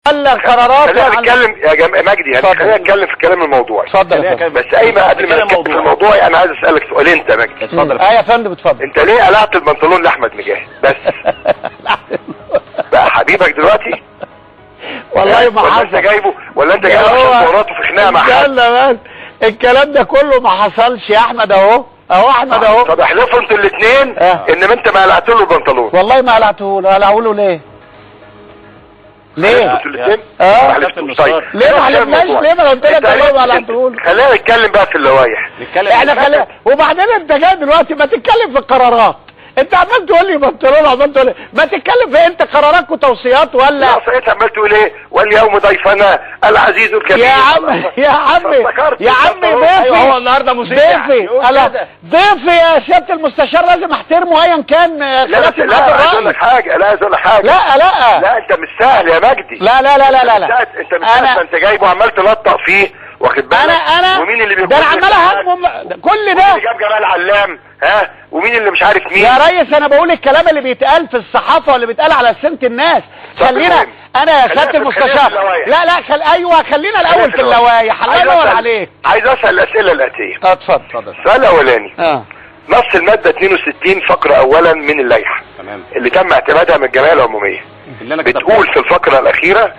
ولا القرارات. خلينا نتكلم يا جماعه مجدي، يعني خلينا نتكلم في الكلام الموضوعي. اتفضل. بس ايمن قبل ما نتكلم في الموضوعي انا عايز اسالك سؤالين انت يا مجدي. اتفضل. يا فندم اتفضل. انت ليه قلعت البنطلون لاحمد مجاهد بس؟ بقى حبيبك دلوقتي؟ والله ما حصل. ولا انت جايبه عشان مراته في خناقه مع حد؟ بس الكلام ده كله ما حصلش يا احمد اهو احمد اهو. طب احلفوا انتوا الاثنين ان انت ما قلعت له البنطلون. والله ما قلعته له. قلعه له ليه؟ ليه؟ انتوا الاثنين؟ ليه ما حلفناش؟ ليه ما قلت لك ليه ما قلعته له؟ خلينا نتكلم بقى في اللوائح. احنا وبعدين انت جاي دلوقتي ما تتكلم في القرارات. انت عمال تقول لي بنطلون، عمال تقول لي ما تتكلم في انت قرارات وتوصيات ولا لا صحيح عمال تقول ايه؟ واليوم ضيفنا العزيز الكبير. يا عم ضيفي. هو النهارده ضيفي ضيفي يا سياده المستشار لازم احترمه ايا كان. لا عايز اقول لك حاجه. لا انت مش سهل يا مجدي. لا انت مش سهل. انت جايبه عمال تلطق فيه واخد بالك. انا ومين اللي ده انا عمال اهاجمهم كل ده. اللي جاب جمال علام ومين اللي مش عارف مين. يا ريس انا بقول الكلام اللي بيتقال في الصحافه واللي بيتقال على سنة الناس. خلينا انا يا سياده المستشار. ايوه خلينا الاول في اللوايح. الله ينور عليك. عايز اسال الاسئله الاتيه. اتفضل. السؤال الاولاني نص الماده 62 فقره اولا من اللائحه اللي تم اعتمادها من الجمعيه العموميه بتقول في الفقره الاخيره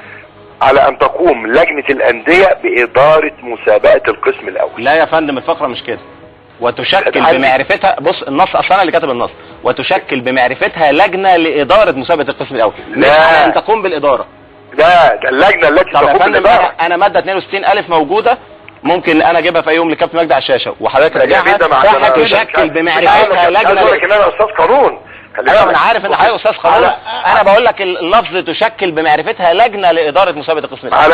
على ان تقوم لجنه الانديه باداره مسابقه القسم الاول. لا يا فندم الفقره مش كده. وتشكل بمعرفتها، بص النص اصلا اللي كاتب النص، وتشكل بمعرفتها لجنه لاداره مسابقه القسم الاول، مش على ان تقوم بالاداره. لا ده اللجنه التي تقوم بالاداره. انا ماده 62 الف موجوده، ممكن انا اجيبها في اي يوم لكابتن مجدي على الشاشه وحضرتك راجعها. تشكل بمعرفتها لجنه. بقول لك ان انا استاذ قانون. ايوه انا عارف ان حضرتك استاذ قانون. انا بقول لك اللفظ تشكل بمعرفتها لجنه لاداره مسابقه القسم الاول.